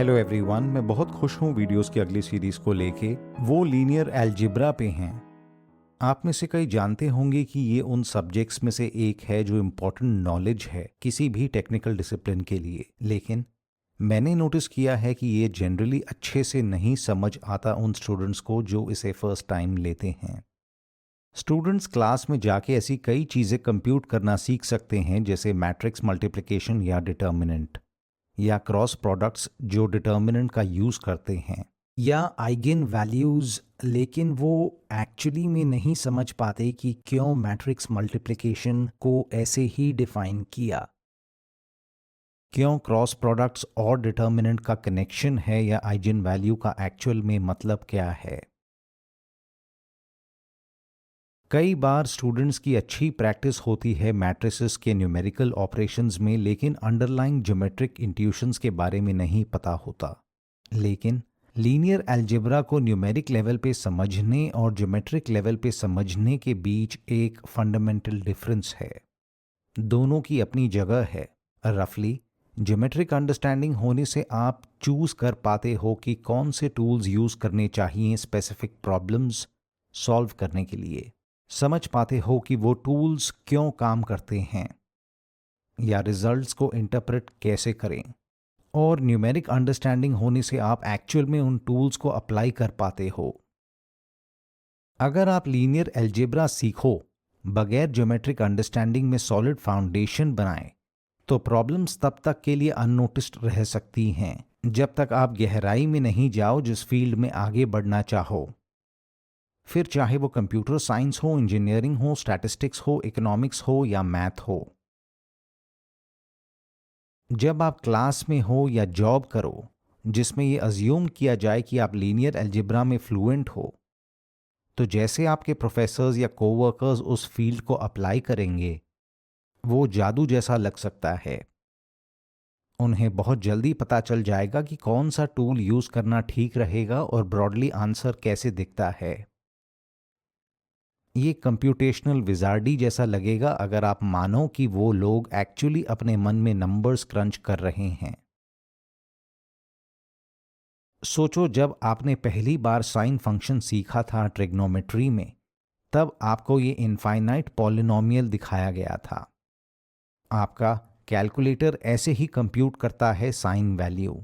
Hello everyone, मैं बहुत खुश हूँ वीडियोस की अगली सीरीज को लेके। वो लीनियर अलजेब्रा पे हैं। आप में से कई जानते होंगे कि ये उन सब्जेक्ट्स में से एक है जो इम्पोर्टेंट नॉलेज है किसी भी टेक्निकल डिसिप्लिन के लिए। लेकिन मैंने नोटिस किया है कि ये जनरली अच्छे से नहीं समझ आता उन स्टूडेंट्स को जो इसे फर्स्ट टाइम लेते हैं। स्टूडेंट्स क्लास में जाके ऐसी कई चीज़ें कंप्यूट करना सीख सकते हैं, जैसे मैट्रिक्स मल्टीप्लिकेशन या डिटर्मिनेंट, या क्रॉस प्रोडक्ट्स जो डिटर्मिनेंट का यूज़ करते हैं, या आइगन वैल्यूज़, लेकिन वो एक्चुअली में नहीं समझ पाते कि क्यों मैट्रिक्स मल्टीप्लिकेशन को ऐसे ही डिफाइन किया, क्यों क्रॉस प्रोडक्ट्स और डिटर्मिनेंट का कनेक्शन है, या आइगन वैल्यू का एक्चुअल में मतलब क्या है। कई बार स्टूडेंट्स की अच्छी प्रैक्टिस होती है मैट्रिसेस के न्यूमेरिकल ऑपरेशंस में, लेकिन अंडरलाइंग ज्योमेट्रिक इंट्यूशंस के बारे में नहीं पता होता। लेकिन लीनियर अलजेब्रा को न्यूमेरिक लेवल पे समझने और ज्योमेट्रिक लेवल पे समझने के बीच एक फंडामेंटल डिफरेंस है। दोनों की अपनी जगह है। रफली ज्योमेट्रिक अंडरस्टैंडिंग होने से आप चूज कर पाते हो कि कौन से टूल्स यूज करने चाहिए स्पेसिफिक प्रॉब्लम्स सॉल्व करने के लिए। समझ पाते हो कि वो टूल्स क्यों काम करते हैं या रिजल्ट्स को इंटरप्रेट कैसे करें। और न्यूमेरिक अंडरस्टैंडिंग होने से आप एक्चुअल में उन टूल्स को अप्लाई कर पाते हो। अगर आप लीनियर अलजेब्रा सीखो बगैर ज्योमेट्रिक अंडरस्टैंडिंग में सॉलिड फाउंडेशन बनाए, तो प्रॉब्लम्स तब तक के लिए अननोटिस्ड रह सकती हैं जब तक आप गहराई में नहीं जाओ जिस फील्ड में आगे बढ़ना चाहो। फिर चाहे वो कंप्यूटर साइंस हो, इंजीनियरिंग हो, स्टैटिस्टिक्स हो, इकोनॉमिक्स हो या मैथ हो। जब आप क्लास में हो या जॉब करो जिसमें ये अज्यूम किया जाए कि आप लीनियर अलजेब्रा में फ्लुएंट हो, तो जैसे आपके प्रोफेसर्स या कोवर्कर्स उस फील्ड को अप्लाई करेंगे, वो जादू जैसा लग सकता है। उन्हें बहुत जल्दी पता चल जाएगा कि कौन सा टूल यूज करना ठीक रहेगा और ब्रॉडली आंसर कैसे दिखता है। ये कंप्यूटेशनल विजार्डी जैसा लगेगा अगर आप मानो कि वो लोग एक्चुअली अपने मन में नंबर्स क्रंच कर रहे हैं। सोचो, जब आपने पहली बार साइन फंक्शन सीखा था ट्रिग्नोमेट्री में, तब आपको ये इनफाइनाइट पॉलिनोमियल दिखाया गया था। आपका कैलकुलेटर ऐसे ही कंप्यूट करता है साइन वैल्यू।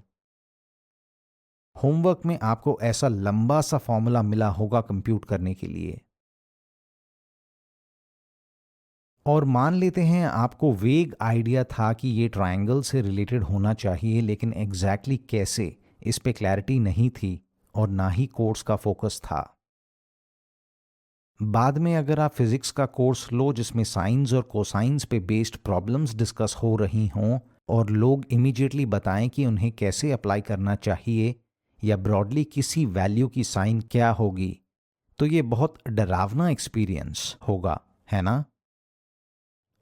होमवर्क में आपको ऐसा लंबा सा फॉर्मूला मिला होगा कंप्यूट करने के लिए। और मान लेते हैं आपको वेग आइडिया था कि ये ट्रायंगल से रिलेटेड होना चाहिए, लेकिन एग्जैक्टली कैसे, इस पे क्लैरिटी नहीं थी और ना ही कोर्स का फोकस था। बाद में अगर आप फिजिक्स का कोर्स लो जिसमें साइंस और कोसाइंस पे बेस्ड प्रॉब्लम्स डिस्कस हो रही हों और लोग इमीडिएटली बताएं कि उन्हें कैसे अप्लाई करना चाहिए या ब्रॉडली किसी वैल्यू की साइन क्या होगी, तो ये बहुत डरावना एक्सपीरियंस होगा, है ना।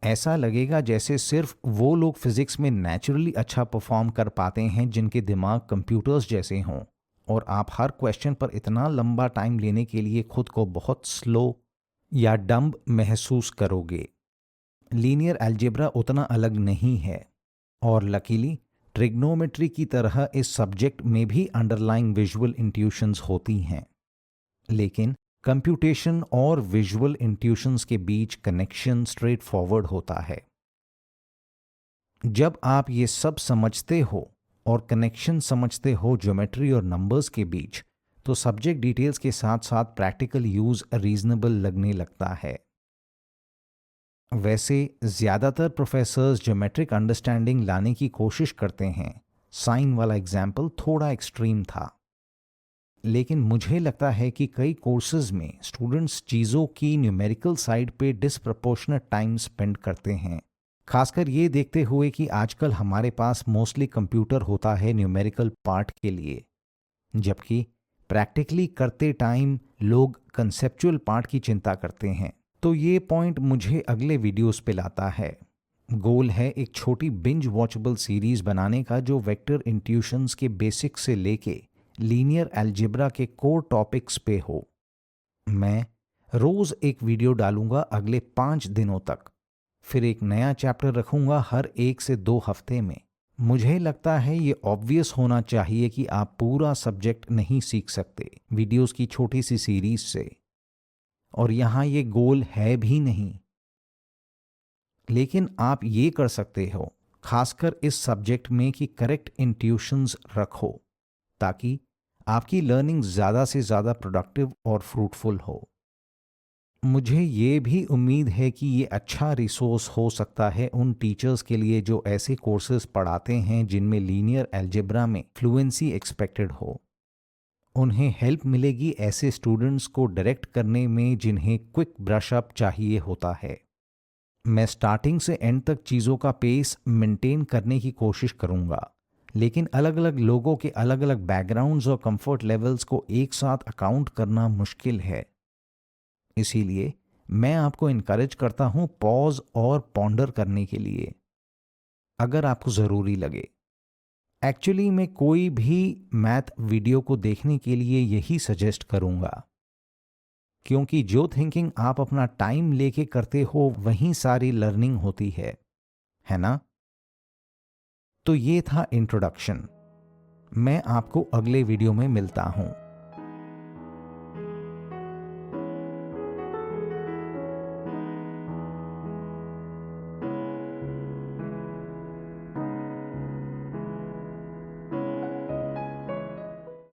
ऐसा लगेगा जैसे सिर्फ वो लोग फिजिक्स में नेचुरली अच्छा परफॉर्म कर पाते हैं जिनके दिमाग कंप्यूटर्स जैसे हों, और आप हर क्वेश्चन पर इतना लंबा टाइम लेने के लिए खुद को बहुत स्लो या डम्ब महसूस करोगे। लीनियर अलजेब्रा उतना अलग नहीं है, और लकीली ट्रिग्नोमेट्री की तरह इस सब्जेक्ट में भी अंडरलाइंग विजुअल इंट्यूशंस होती हैं। लेकिन कंप्यूटेशन और विजुअल इंट्यूशंस के बीच कनेक्शन स्ट्रेट फॉरवर्ड होता है। जब आप ये सब समझते हो और कनेक्शन समझते हो ज्योमेट्री और नंबर्स के बीच, तो सब्जेक्ट डिटेल्स के साथ साथ प्रैक्टिकल यूज रीजनेबल लगने लगता है। वैसे ज़्यादातर प्रोफेसर्स ज्योमेट्रिक अंडरस्टैंडिंग लाने की कोशिश करते हैं। साइन वाला एग्जाम्पल थोड़ा एक्सट्रीम था, लेकिन मुझे लगता है कि कई कोर्सेज में स्टूडेंट्स चीज़ों की न्यूमेरिकल साइड पे डिसप्रपोर्शनेट टाइम स्पेंड करते हैं, खासकर ये देखते हुए कि आजकल हमारे पास मोस्टली कंप्यूटर होता है न्यूमेरिकल पार्ट के लिए, जबकि प्रैक्टिकली करते टाइम लोग कंसेप्चुअल पार्ट की चिंता करते हैं। तो ये पॉइंट मुझे अगले वीडियोस पे लाता है। गोल है एक छोटी बिंज वॉचेबल सीरीज बनाने का जो वेक्टर इंट्यूशंस के बेसिक से लेके लीनियर अलजेब्रा के कोर टॉपिक्स पे हो। मैं रोज एक वीडियो डालूंगा अगले 5 दिनों तक, फिर एक नया चैप्टर रखूंगा हर 1 से 2 हफ्ते में, मुझे लगता है ये ऑब्वियस होना चाहिए कि आप पूरा सब्जेक्ट नहीं सीख सकते वीडियोस की छोटी सी सीरीज से, और यहाँ ये गोल है भी नहीं। लेकिन आप ये कर सकते हो, खासकर इस सब्जेक्ट में, कि करेक्ट इंट्यूशंस रखो ताकि आपकी लर्निंग ज़्यादा से ज़्यादा प्रोडक्टिव और फ्रूटफुल हो। मुझे ये भी उम्मीद है कि ये अच्छा रिसोर्स हो सकता है उन टीचर्स के लिए जो ऐसे कोर्सेज पढ़ाते हैं जिनमें लीनियर अलजेब्रा में फ्लुएंसी एक्सपेक्टेड हो। उन्हें हेल्प मिलेगी ऐसे स्टूडेंट्स को डायरेक्ट करने में जिन्हें क्विक ब्रश अप चाहिए होता है। मैं स्टार्टिंग से एंड तक चीज़ों का पेस मेंटेन करने की कोशिश करूँगा, लेकिन अलग अलग लोगों के अलग अलग बैकग्राउंड्स और कंफर्ट लेवल्स को एक साथ अकाउंट करना मुश्किल है। इसीलिए मैं आपको इनकरेज करता हूँ पॉज और पॉन्डर करने के लिए, अगर आपको ज़रूरी लगे। एक्चुअली मैं कोई भी मैथ वीडियो को देखने के लिए यही सजेस्ट करूँगा, क्योंकि जो थिंकिंग आप अपना टाइम लेके करते हो वहीं सारी लर्निंग होती है ना? तो ये था इंट्रोडक्शन। मैं आपको अगले वीडियो में मिलता हूँ।